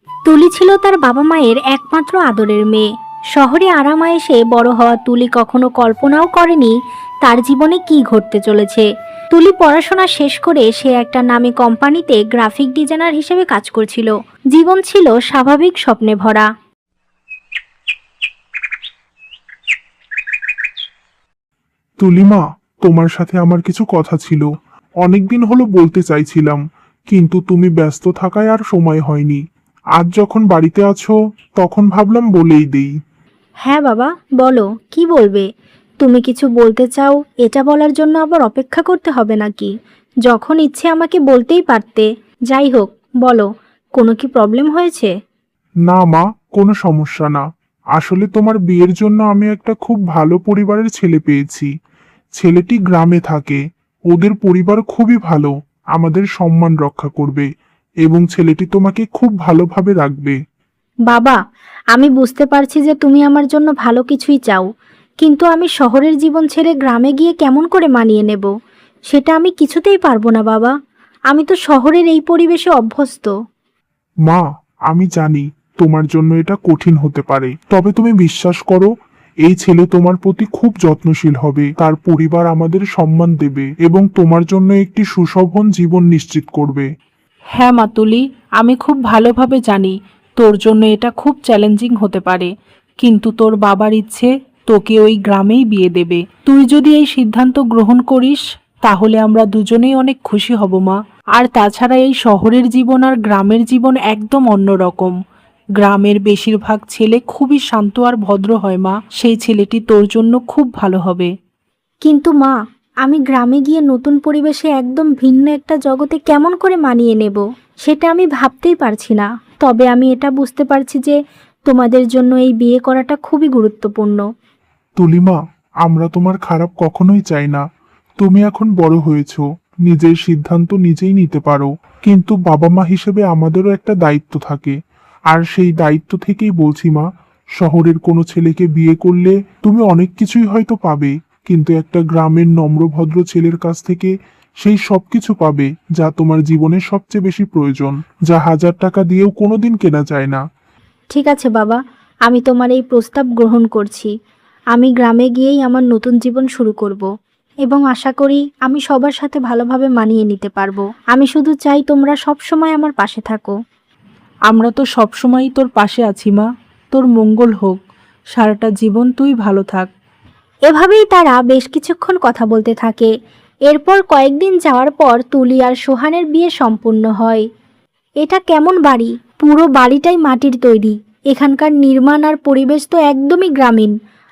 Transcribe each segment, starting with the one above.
তুলি ছিল তার বাবা মায়ের একমাত্র আদরের মেয়ে। শহরে আরামায়েশে বড় হওয়া তুলি কখনো কল্পনাও করেনি তার জীবনে কি ঘটতে চলেছে। তুলি পড়াশোনা শেষ করে সে একটা নামী কোম্পানিতে গ্রাফিক ডিজাইনার হিসেবে কাজ করছিল। জীবন ছিল স্বাভাবিক স্বপ্নে ভরা। তুলিমা, তোমার সাথে আমার কিছু কথা ছিল। অনেকদিন হলো বলতে চাইছিলাম, কিন্তু তুমি ব্যস্ত থাকায় আর সময় হয়নি। আজ যখন বাড়িতে আছো তখন ভাবলাম বলেই দেই। হ্যাঁ বাবা, বলো কি বলবে। তুমি কিছু বলতে চাও, এটা বলার জন্য আবার অপেক্ষা করতে হবে নাকি? যখন ইচ্ছে আমাকে বলতেই পারতে। যাই হোক, বলো, কোনো কি প্রবলেম হয়েছে? না মা, কোনো সমস্যা না। আসলে তোমার বিয়ের জন্য আমি একটা খুব ভালো পরিবারের ছেলে পেয়েছি। ছেলেটি গ্রামে থাকে। ওদের পরিবার খুবই ভালো, আমাদের সম্মান রক্ষা করবে এবং ছেলেটি তোমাকে খুব ভালোভাবে রাখবে। বাবা, আমি বুঝতে পারছি যে তুমি আমার জন্য ভালো কিছুই চাও, কিন্তু আমি শহরের জীবন ছেড়ে গ্রামে গিয়ে কেমন করে মানিয়ে নেব? সেটা আমি কিছুতেই পারবো না বাবা। আমি তো শহরের এই পরিবেশে অভ্যস্ত। মা, আমি জানি তোমার জন্য এটা কঠিন হতে পারে, তবে তুমি বিশ্বাস করো, এই ছেলে তোমার প্রতি খুব যত্নশীল হবে, তার পরিবার আমাদের সম্মান দেবে এবং তোমার জন্য একটি সুশোভন জীবন নিশ্চিত করবে। হ্যাঁ মাতুলি, আমি খুব ভালোভাবে জানি তোর জন্য এটা খুব চ্যালেঞ্জিং হতে পারে, কিন্তু তোর বাবার ইচ্ছে তোকে ওই গ্রামেই বিয়ে দেবে। তুই যদি এই সিদ্ধান্ত গ্রহণ করিস তাহলে আমরা দুজনেই অনেক খুশি হব মা। আর তাছাড়া এই শহরের জীবন আর গ্রামের জীবন একদম অন্যরকম। গ্রামের বেশিরভাগ ছেলে খুবই শান্ত আর ভদ্র হয় মা, সেই ছেলেটি তোর জন্য খুব ভালো হবে। কিন্তু মা, আমি গ্রামে গিয়ে নতুন পরিবেশে একদম ভিন্ন একটা জগতে কেমন করে মানিয়ে নেব সেটা আমি ভাবতেই পারছি না। তবে আমি এটা বুঝতে পারছি যে তোমাদের জন্য এই বিয়ে করাটা খুবই গুরুত্বপূর্ণ। তুলিমা, আমরা তোমার খারাপ কখনোই চাই না। তুমি এখন বড় হয়েছো, নিজের সিদ্ধান্ত নিজেই নিতে পারো, কিন্তু বাবা মা হিসেবে আমাদেরও একটা দায়িত্ব থাকে। আর সেই দায়িত্ব থেকেই বলছি মা, শহরের কোনো ছেলেকে বিয়ে করলে তুমি অনেক কিছুই হয়তো পাবে, কিন্তু একটা গ্রামের নম্রভদ্র ছেলের কাছ থেকে সেই সবকিছু পাবে যা তোমার জীবনের সবচেয়ে বেশি প্রয়োজন, যা 1000 টাকা দিয়েও কোনোদিন কেনা যায় না। ঠিক আছে বাবা, আমি তোমার এই প্রস্তাব গ্রহণ করছি। আমি গ্রামে গিয়েই আমার নতুন জীবন শুরু করব এবং আশা করি আমি সবার সাথে ভালোভাবে মানিয়ে নিতে পারবো। আমি শুধু চাই তোমরা সব সময় আমার পাশে থাকো। আমরা তো সবসময়ই তোর পাশে আছি মা, তোর মঙ্গল হোক, সারাটা জীবন তুই ভালো থাক। এভাবেই তারা বেশ কিছুক্ষণ কথা বলতে থাকে। এরপর কয়েকদিন যাওয়ার পর তুলি আর সোহানের বিয়ে সম্পূর্ণ হয়। এটা কেমন বাড়ি? পুরো বাড়িটাই মাটির তৈরি। এখানকার নির্মাণ আর পরিবেশ তো একদমই গ্রামীণ।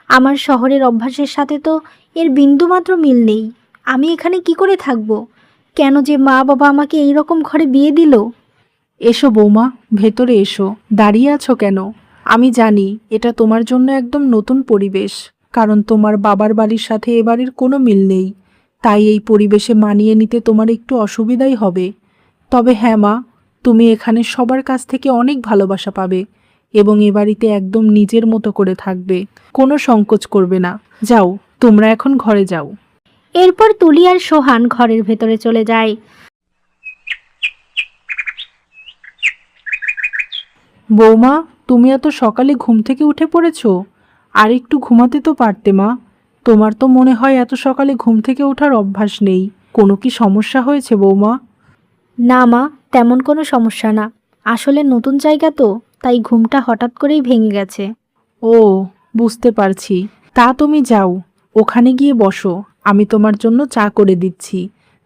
আমার শহরের অভ্যাসের সাথে তো এর বিন্দুমাত্র মিল নেই। আমি এখানে কি করে থাকবো? কেন যে মা বাবা আমাকে এই রকম ঘরে বিয়ে দিল? এসো বৌমা, ভেতরে এসো। দাঁড়িয়ে আছো কেন? আমি জানি এটা তোমার জন্য একদম নতুন পরিবেশ, কারণ তোমার বাবার বাড়ির সাথে এ বাড়ির কোনো মিল নেই। তাই এই পরিবেশে মানিয়ে নিতে তোমার একটু অসুবিধাই হবে। তবে হ্যাঁ মা, তুমি এখানে সবার কাছ থেকে অনেক ভালোবাসা পাবে এবং এ বাড়িতে একদম নিজের মতো করে থাকবে, কোনো সংকোচ করবে না। যাও, তোমরা এখন ঘরে যাও। এরপর তুলি আর সোহান ঘরের ভেতরে চলে যায়। বৌমা, তুমি এত সকালে ঘুম থেকে উঠে পড়েছো? আর একটু ঘুমাতে তো পারতে মা। তোমার তো মনে হয় এত সকালে ঘুম থেকে ওঠার অভ্যাস নেই। কোনো কি সমস্যা হয়েছে বৌমা? না মা, তেমন কোনো সমস্যা না। আসলে নতুন জায়গা তো, তাই ঘুমটা হঠাৎ করেই ভেঙে গেছে। ও, বুঝতে পারছি। তা তুমি যাও, ওখানে গিয়ে বসো, আমি তোমার জন্য চা করে দিচ্ছি।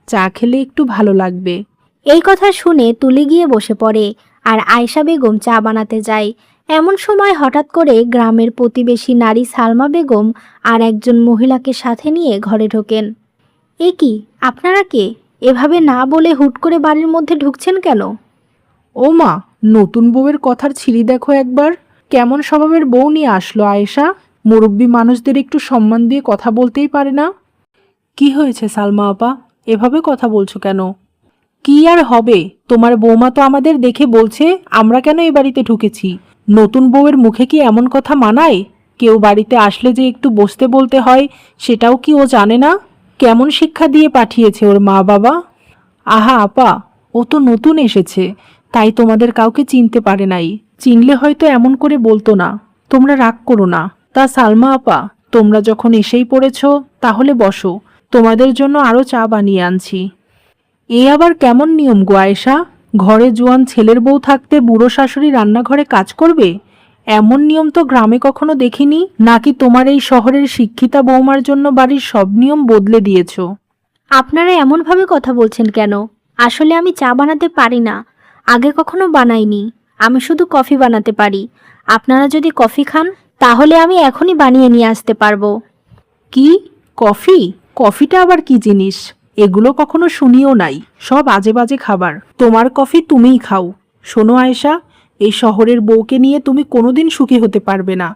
চা খেলে একটু ভালো লাগবে। এই কথা শুনে তুলি গিয়ে বসে পড়ে আর আয়শা বেগম চা বানাতে যায়। এমন সময় হঠাৎ করে গ্রামের প্রতিবেশী নারী সালমা বেগম আর একজন মহিলাকে সাথে নিয়ে ঘরে ঢোকেন। এ কি, আপনারা কে? এভাবে না বলে হুট করে বাড়ির মধ্যে ঢুকছেন কেন? ও মা, নতুন বউয়ের কথার ছিরি দেখো একবার। কেমন স্বভাবের বউ নিয়ে আসলো আয়েশা। মুরব্বী মানুষদের একটু সম্মান দিয়ে কথা বলতেই পারে না? কি হয়েছে সালমা আপা, এভাবে কথা বলছো কেন? কি আর হবে, তোমার বৌমা তো আমাদের দেখে বলছে আমরা কেন এই বাড়িতে ঢুকেছি। নতুন বউয়ের মুখে কি এমন কথা মানায়? কেউ বাড়িতে আসলে যে একটু বসতে বলতে হয়, সেটাও কি ও জানে না? কেমন শিক্ষা দিয়ে পাঠিয়েছে ওর মা বাবা? আহা আপা, ও তো নতুন এসেছে, তাই তোমাদের কাউকে চিনতে পারে নাই। চিনলে হয়তো এমন করে বলতো না। তোমরা রাগ করো না। তা সালমা আপা, তোমরা যখন এসেই পড়েছ, তাহলে বসো, তোমাদের জন্য আরো চা বানিয়ে আনছি। এ আবার কেমন নিয়ম গো আয়েশা? ঘরে জোয়ান ছেলের বউ থাকতে বুড়ো শাশুড়ি রান্নাঘরে কাজ করবে? এমন নিয়ম তো গ্রামে কখনো দেখিনি। নাকি তোমার এই শহরের শিক্ষিতা বৌমার জন্য বাড়ির সব নিয়ম বদলে দিয়েছ? আপনারা এমনভাবে কথা বলছেন কেন? আসলে আমি চা বানাতে পারি না, আগে কখনো বানাইনি। আমি শুধু কফি বানাতে পারি। আপনারা যদি কফি খান তাহলে আমি এখনই বানিয়ে নিয়ে আসতে পারবো। কি? কফি? কফিটা আবার কি জিনিস? এগুলো কখনো শুনিও নাই। সব আজে বাজে খাবার। তোমার কফি তুমিই খাও। শোনো আয়েশা, এই শহরের বউকে নিয়ে তুমি কোনোদিন সুখী হতে পারবে না।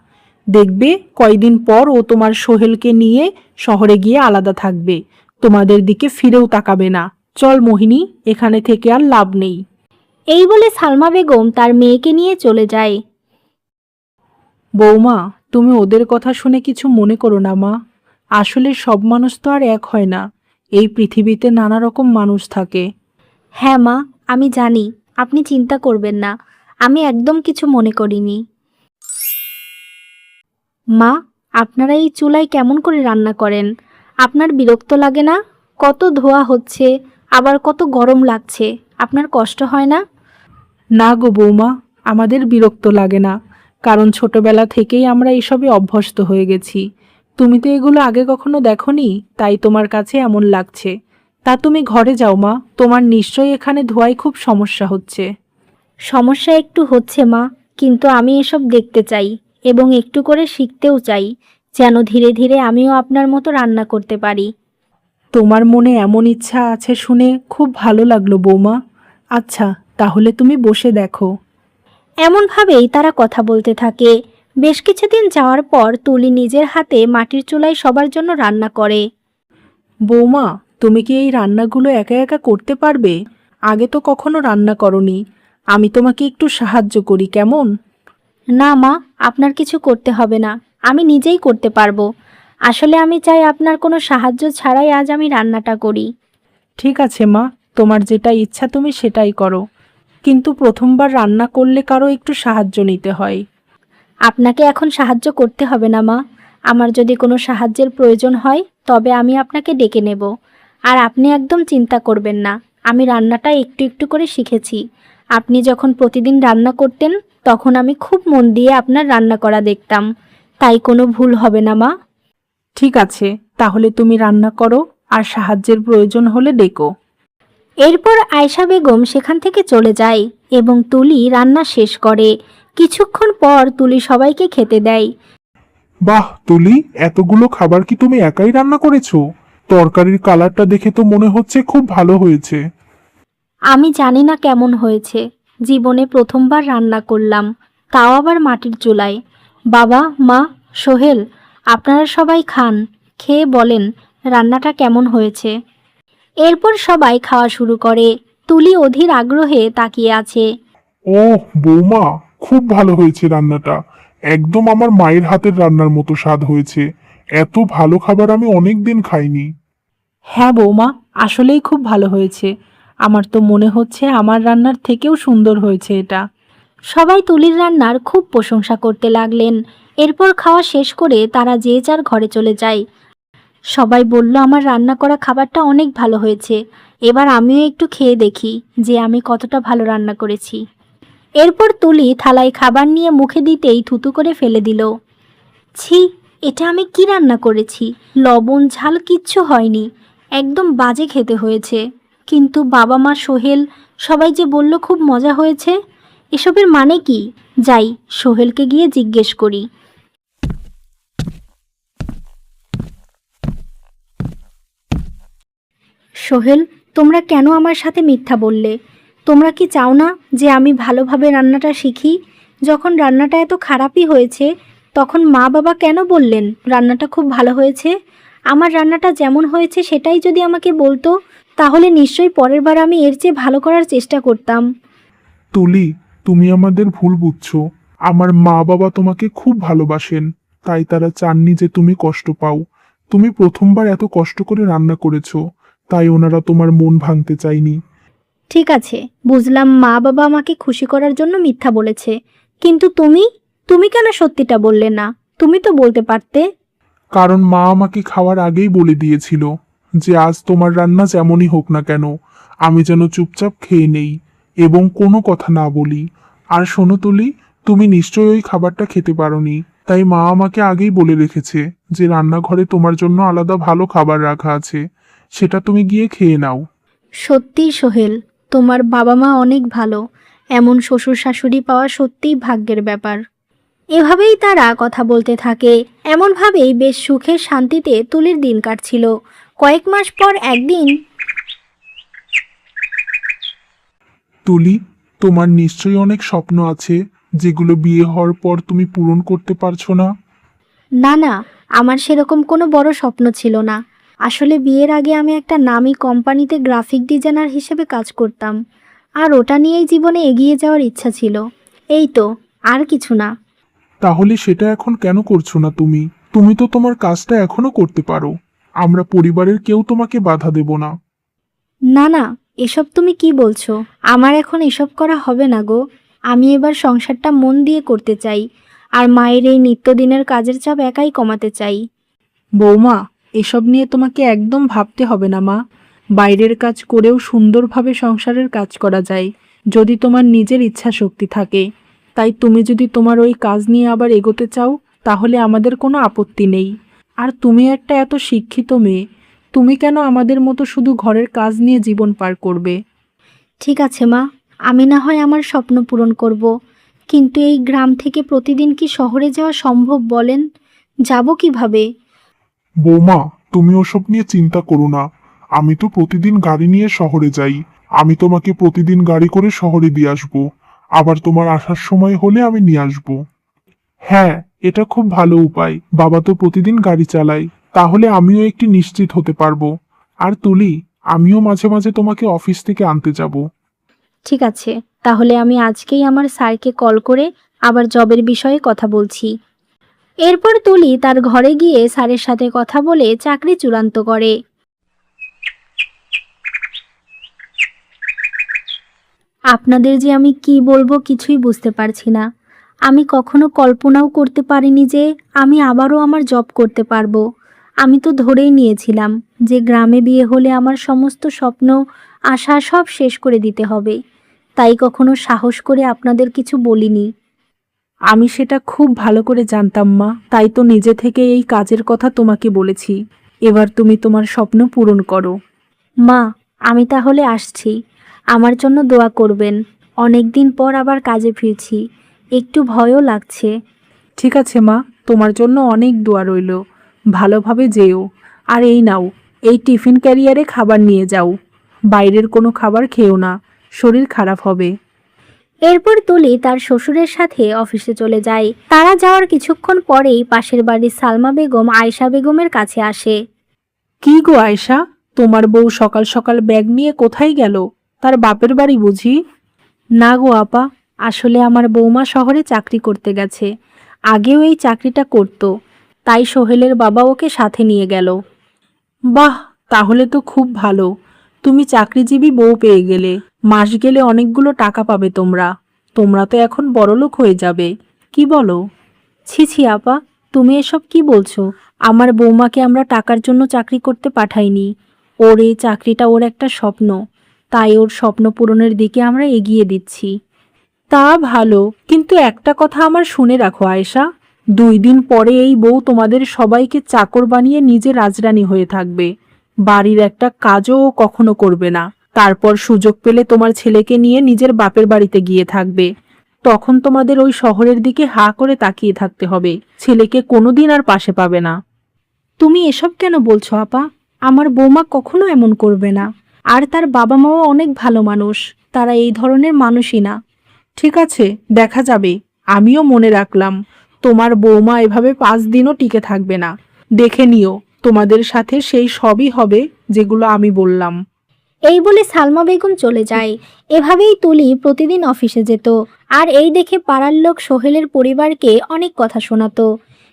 দেখবে কয়দিন পর ও তোমার সোহেলকে নিয়ে শহরে গিয়ে আলাদা থাকবে, তোমাদের দিকে ফিরেও তাকাবে না। চল মোহিনী, এখানে থেকে আর লাভ নেই। এই বলে সালমা বেগম তার মেয়েকে নিয়ে চলে যায়। বৌমা, তুমি ওদের কথা শুনে কিছু মনে করো না মা। আসলে সব মানুষ তো আর এক হয় না। এই পৃথিবীতে নানা রকম মানুষ থাকে। হ্যাঁ মা, আমি জানি, আপনি চিন্তা করবেন না। আমি একদম কিছু মনে করিনি। মা, আপনারা এই চুলায় কেমন করে রান্না করেন? আপনার বিরক্ত লাগে না? কত ধোয়া হচ্ছে, আবার কত গরম লাগছে। আপনার কষ্ট হয় না? না গো বৌমা, আমাদের বিরক্ত লাগে না, কারণ ছোটবেলা থেকেই আমরা এসবে অভ্যস্ত হয়ে গেছি। তুমি তো এগুলো আগে কখনো দেখোনি, তাই তোমার কাছে এমন লাগছে। তা তুমি ঘরে যাও মা, তোমার নিশ্চয়ই এখানে ধোয়ায় খুব সমস্যা হচ্ছে। সমস্যা একটু হচ্ছে মা, কিন্তু আমি এসব দেখতে চাই এবং একটু করে শিখতেও চাই, যেন ধীরে ধীরে আমিও আপনার মতো রান্না করতে পারি। তোমার মনে এমন ইচ্ছা আছে শুনে খুব ভালো লাগলো বৌমা। আচ্ছা, তাহলে তুমি বসে দেখো। এমনভাবেই তারা কথা বলতে থাকে। বেশ কিছুদিন যাওয়ার পর তুলি নিজের হাতে মাটির চুলায় সবার জন্য রান্না করে। বৌমা, তুমি কি এই রান্নাগুলো একা একা করতে পারবে? আগে তো কখনো রান্না করনি। আমি তোমাকে একটু সাহায্য করি, কেমন? না মা, আপনার কিছু করতে হবে না, আমি নিজেই করতে পারবো। আসলে আমি চাই আপনার কোনো সাহায্য ছাড়াই আজ আমি রান্নাটা করি। ঠিক আছে মা, তোমার যেটা ইচ্ছা তুমি সেটাই করো। কিন্তু প্রথমবার রান্না করলে কারো একটু সাহায্য নিতে হয়। আপনাকে এখন সাহায্য করতে হবে না মা। আমার যদি কোনো সাহায্যের প্রয়োজন হয় তবে আমি আপনাকে ডেকে নেব। আর আপনি একদম চিন্তা করবেন না, আমি রান্নাটা একটু একটু করে শিখেছি। আপনি যখন প্রতিদিন রান্না করতেন তখন আমি খুব মন দিয়ে আপনার রান্না করা দেখতাম, তাই কোনো ভুল হবে না মা। ঠিক আছে, তাহলে তুমি রান্না করো, আর সাহায্যের প্রয়োজন হলে ডেকো। এরপর আয়েশা বেগম সেখান থেকে চলে যায় এবং তুলি রান্না শেষ করে। কিছুক্ষণ পর তুলি সবাইকে খেতে দেয়। বাহ তুলি, এতগুলো খাবার কি তুমি একাই রান্না করেছো? তরকারির কালারটা দেখে তো মনে হচ্ছে খুব ভালো হয়েছে। আমি জানি না কেমন হয়েছে, জীবনে প্রথমবার রান্না করলাম, তাও আবার মাটির চুলায়। বাবা, মা, সোহেল, আপনারা সবাই খান, খেয়ে বলেন রান্নাটা কেমন হয়েছে। এরপর সবাই খাওয়া শুরু করে। তুলি অধীর আগ্রহে তাকিয়ে আছে। ওহ বৌমা, খুব ভালো হয়েছে রান্নাটা। একদম আমার মায়ের হাতের রান্নার মতো স্বাদ হয়েছে। এত ভালো খাবার আমি অনেক দিন খাইনি। হ্যাঁ বৌমা, আসলেই খুব ভালো হয়েছে। আমার তো মনে হচ্ছে আমার রান্নার থেকেও সুন্দর হয়েছে এটা। সবাই তুলির রান্নার খুব প্রশংসা করতে লাগলেন। এরপর খাওয়া শেষ করে তারা যে যার ঘরে চলে যায়। সবাই বলল আমার রান্না করা খাবারটা অনেক ভালো হয়েছে, এবার আমিও একটু খেয়ে দেখি যে আমি কতটা ভালো রান্না করেছি। এরপর তুলি থালায় খাবার নিয়ে মুখে দিতেই থুতু করে ফেলে দিল। ছি, এটা আমি কি রান্না করেছি? লবণ ঝাল কিচ্ছু হয়নি, একদম বাজে খেতে হয়েছে। কিন্তু বাবা মা সোহেল সবাই যে বলল খুব মজা হয়েছে, এসবের মানে কি? যাই, সোহেলকে গিয়ে জিজ্ঞেস করি। সোহেল, তোমরা কেন আমার সাথে মিথ্যা বললে? তোমরা কি চাও না যে আমি ভালোভাবে রান্নাটা শিখি? যখন রান্নাটা এত খারাপই হয়েছে তখন মা বাবা কেন বললেন রান্নাটা খুব ভালো হয়েছে? আমার রান্নাটা যেমন হয়েছে সেটাই যদি আমাকে বলতো তাহলে নিশ্চয়ই পরের বার আমি এর চেয়ে ভালো করার চেষ্টা করতাম। তুলি, তুমি আমাদের ভুল বুঝছো। আমার মা বাবা তোমাকে খুব ভালোবাসেন, তাই তারা চাননি যে তুমি কষ্ট পাও। তুমি প্রথমবার এত কষ্ট করে রান্না করেছো, তাই ওনারা তোমার মন ভাঙতে চায়নি। ঠিক আছে, বুঝলাম মা বাবা আমাকে খুশি করার জন্য মিথ্যা বলেছে, কিন্তু তুমি তুমি কেন সত্যিটা বললে না? তুমি তো বলতে পারতে। কারণ মা আমাকে খাওয়ার আগেই বলে দিয়েছিল যে আজ তোমার রান্না যেমনই হোক না কেন আমি যেন চুপচাপ খেয়ে নেই এবং কোনো কথা না বলি। আর শোনো তুলি, তুমি নিশ্চয়ই ওই খাবারটা খেতে পারোনি, তাই মা আমাকে আগেই বলে রেখেছে যে রান্নাঘরে তোমার জন্য আলাদা ভালো খাবার রাখা আছে, সেটা তুমি গিয়ে খেয়ে নাও। সত্যিই সোহেল, তোমার বাবা মা অনেক ভালো। এমন শ্বশুর শাশুড়ি পাওয়া সত্যিই ভাগ্যের ব্যাপার। এভাবেই তারা কথা বলতে থাকে। এমনভাবেই বেশ সুখে শান্তিতে তুলির দিন কাটছিল। কয়েক মাস পর একদিন, তুলি, তোমার নিশ্চয়ই অনেক স্বপ্ন আছে যেগুলো বিয়ে হওয়ার পর তুমি পূরণ করতে পারছো না। না না, আমার সেরকম কোনো বড় স্বপ্ন ছিল না। আসলে বিয়ের আগে আমি একটা নামী কোম্পানিতে গ্রাফিক ডিজাইনার হিসেবে কাজ করতাম, আর ওটা নিয়েই জীবনে এগিয়ে যাওয়ার ইচ্ছা ছিল। এই তো, আর কিছু না। তাহলে সেটা এখন কেন করছো না তুমি? তুমি তো তোমার কাজটা এখনো করতে পারো। আমরা পরিবারের কেউ তোমাকে বাধা দেব না। না না, এসব তুমি কি বলছো? আমার এখন এসব করা হবে না গো। আমি এবার সংসারটা মন দিয়ে করতে চাই, আর মায়ের এই নিত্যদিনের কাজের চাপ একাই কমাতে চাই। বৌমা, এসব নিয়ে তোমাকে একদম ভাবতে হবে না মা। বাইরের কাজ করেও সুন্দরভাবে সংসারের কাজ করা যায় যদি তোমার নিজের ইচ্ছা শক্তি থাকে। তাই তুমি যদি তোমার ওই কাজ নিয়ে আবার এগোতে চাও তাহলে আমাদের কোনো আপত্তি নেই। আর তুমি একটা এত শিক্ষিত মেয়ে, তুমি কেন আমাদের মতো শুধু ঘরের কাজ নিয়ে জীবন পার করবে? ঠিক আছে মা, আমি না হয় আমার স্বপ্ন পূরণ করব, কিন্তু এই গ্রাম থেকে প্রতিদিন কি শহরে যাওয়া সম্ভব বলেন? যাব কিভাবে? বৌমা, তুমি ওসব নিয়ে চিন্তা করো না। আমি তো প্রতিদিন গাড়ি নিয়ে শহরে যাই। আমি তোমাকে প্রতিদিন গাড়ি করে শহরে দিয়ে আসবো। আবার তোমার আসার সময় হলে আমি নিয়ে আসবো। হ্যাঁ, এটা খুব ভালো উপায়। বাবা তো প্রতিদিন গাড়ি চালায়, তাহলে আমিও একটি নিশ্চিত হতে পারবো। আর তুলি, আমিও মাঝে মাঝে তোমাকে অফিস থেকে আনতে যাব। ঠিক আছে, তাহলে আমি আজকেই আমার স্যারকে কল করে আবার জবের বিষয়ে কথা বলছি। এরপর তুলি তার ঘরে গিয়ে স্যারের সাথে কথা বলে চাকরি চূড়ান্ত করে। আপনাদের যে আমি কি বলবো কিছুই বুঝতে পারছি না। আমি কখনো কল্পনাও করতে পারিনি যে আমি আবারও আমার জব করতে পারবো। আমি তো ধরেই নিয়েছিলাম যে গ্রামে বিয়ে হলে আমার সমস্ত স্বপ্ন আশা সব শেষ করে দিতে হবে। তাই কখনো সাহস করে আপনাদের কিছু বলিনি। আমি সেটা খুব ভালো করে জানতাম মা, তাই তো নিজে থেকে এই কাজের কথা তোমাকে বলেছি। এবার তুমি তোমার স্বপ্ন পূরণ করো। মা, আমি তাহলে আসছি। আমার জন্য দোয়া করবেন। অনেক দিন পর আবার কাজে ফিরছি, একটু ভয়ও লাগছে। ঠিক আছে মা, তোমার জন্য অনেক দোয়া রইল। ভালোভাবে যেও। আর এই নাও, এই টিফিন ক্যারিয়ারে খাবার নিয়ে যাও। বাইরের কোনো খাবার খেও না, শরীর খারাপ হবে। এরপর তুলি তার শ্বশুরের সাথে অফিসে চলে যায়। তারা যাওয়ার কিছুক্ষণ পরেই পাশের বাড়ির সালমা বেগম আয়েশা বেগমের কাছে আসে। কি গো আয়শা, তোমার বউ সকাল সকাল ব্যাগ নিয়ে কোথায় গেল? তার বাপের বাড়ি বুঝি? না গো আপা, আসলে আমার বৌমা শহরে চাকরি করতে গেছে। আগেও এই চাকরিটা করত, তাই সোহেলের বাবা ওকে সাথে নিয়ে গেল। বাহ, তাহলে তো খুব ভালো। তুমি চাকরিজীবী বউ পেয়ে গেলে। মাস গেলে অনেকগুলো টাকা পাবে তোমরা। তোমরা তো এখন বড়লোক হয়ে যাবে, কি বলো? ছি ছি আপা, তুমি এসব কি বলছো? আমার বৌমাকে আমরা টাকার জন্য চাকরি করতে পাঠাইনি। ওর এই চাকরিটা ওর একটা স্বপ্ন, তাই ওর স্বপ্ন পূরণের দিকে আমরা এগিয়ে দিচ্ছি। তা ভালো, কিন্তু একটা কথা আমার শুনে রাখো আয়েশা, 2 দিন পরে এই বউ তোমাদের সবাইকে চাকর বানিয়ে নিজে রাজরানী হয়ে থাকবে। বাড়ির একটা কাজও ও কখনো করবে না। তারপর সুযোগ পেলে তোমার ছেলেকে নিয়ে নিজের বাপের বাড়িতে গিয়ে থাকবে। তখন তোমাদের ওই শহরের দিকে হা করে তাকিয়ে থাকতে হবে। ছেলেকে কোনোদিন আর পাশে পাবে না। তুমি এসব কেন বলছো আপা? আমার বৌমা কখনো এমন করবে না। আর তার বাবা মাও অনেক ভালো মানুষ, তারা এই ধরনের মানুষই না। ঠিক আছে, দেখা যাবে। আমিও মনে রাখলাম। তোমার বৌমা এভাবে 5 দিনও টিকে থাকবে না। দেখে নিও, তোমাদের সাথে সেই সবই হবে যেগুলো আমি বললাম। এই বলে সালমা বেগম চলে যায়। এভাবেই তুলি প্রতিদিন অফিসে যেত, আর এই দেখে পাড়ার লোক সোহেলের পরিবারকে অনেক কথা শোনাতো।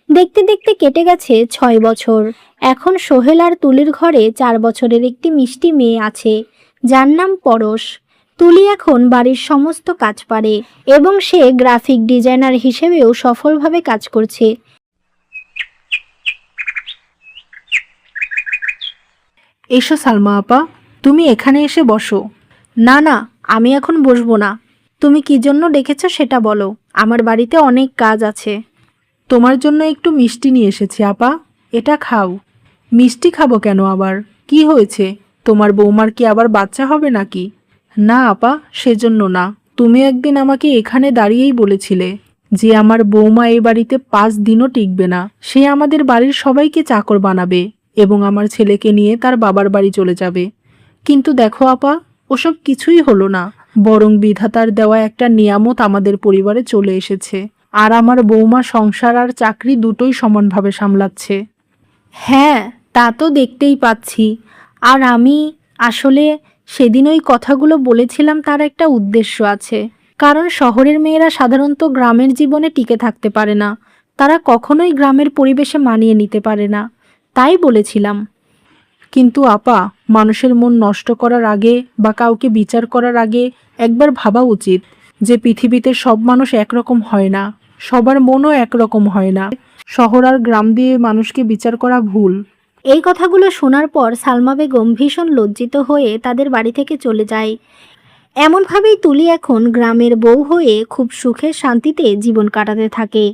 দেখতে দেখতে কেটে গেছে 6 বছর। এখন সোহেল আর তুলির ঘরে 4 বছরের একটি মিষ্টি মেয়ে আছে, যার নাম পরশ। তুলি এখন বাড়ির সমস্ত কাজ পারে এবং সে গ্রাফিক ডিজাইনার হিসেবেও সফলভাবে কাজ করছে। এসো সালমা আপা, তুমি এখানে এসে বসো। না না, আমি এখন বসবো না। তুমি কি জন্য ডেকেছো সেটা বলো, আমার বাড়িতে অনেক কাজ আছে। তোমার জন্য একটু মিষ্টি নিয়ে এসেছি আপা, এটা খাও। মিষ্টি খাবো কেন আবার? কি হয়েছে? তোমার বৌমার কি আবার বাচ্চা হবে নাকি? না আপা, সেজন্য না। তুমি একদিন আমাকে এখানে দাঁড়িয়েই বলেছিলে যে আমার বৌমা এই বাড়িতে 5 দিনও টিকবে না, সে আমাদের বাড়ির সবাইকে চাকর বানাবে এবং আমার ছেলেকে নিয়ে তার বাবার বাড়ি চলে যাবে। কিন্তু দেখো আপা, ওসব কিছুই হলো না, বরং বিধাতার দেওয়া একটা নিয়ামত আমাদের পরিবারে চলে এসেছে, আর আমার বৌমা সংসার আর চাকরি দুটোই সমানভাবে সামলাচ্ছে। হ্যাঁ, তা তো দেখতেই পাচ্ছি। আর আমি আসলে সেদিন ওই কথাগুলো বলেছিলাম, তার একটা উদ্দেশ্য আছে। কারণ শহরের মেয়েরা সাধারণত গ্রামের জীবনে টিকে থাকতে পারে না, তারা কখনোই গ্রামের পরিবেশে মানিয়ে নিতে পারে না, তাই বলেছিলাম। কিন্তু আপা, মানুষের মন নষ্ট করার আগে বা কাউকে বিচার করার আগে একবার ভাবা উচিত যে পৃথিবীতে সব মানুষ একরকম হয় না, সবার মনও একরকম হয় না। শহর আর গ্রাম দিয়ে মানুষকে বিচার করা ভুল। এই কথাগুলো শোনার পর সালমা বেগম ভীষণ লজ্জিত হয়ে তাদের বাড়ি থেকে চলে যায়। এমনভাবেই তুলি এখন গ্রামের বউ হয়ে খুব সুখে শান্তিতে জীবন কাটাতে থাকে।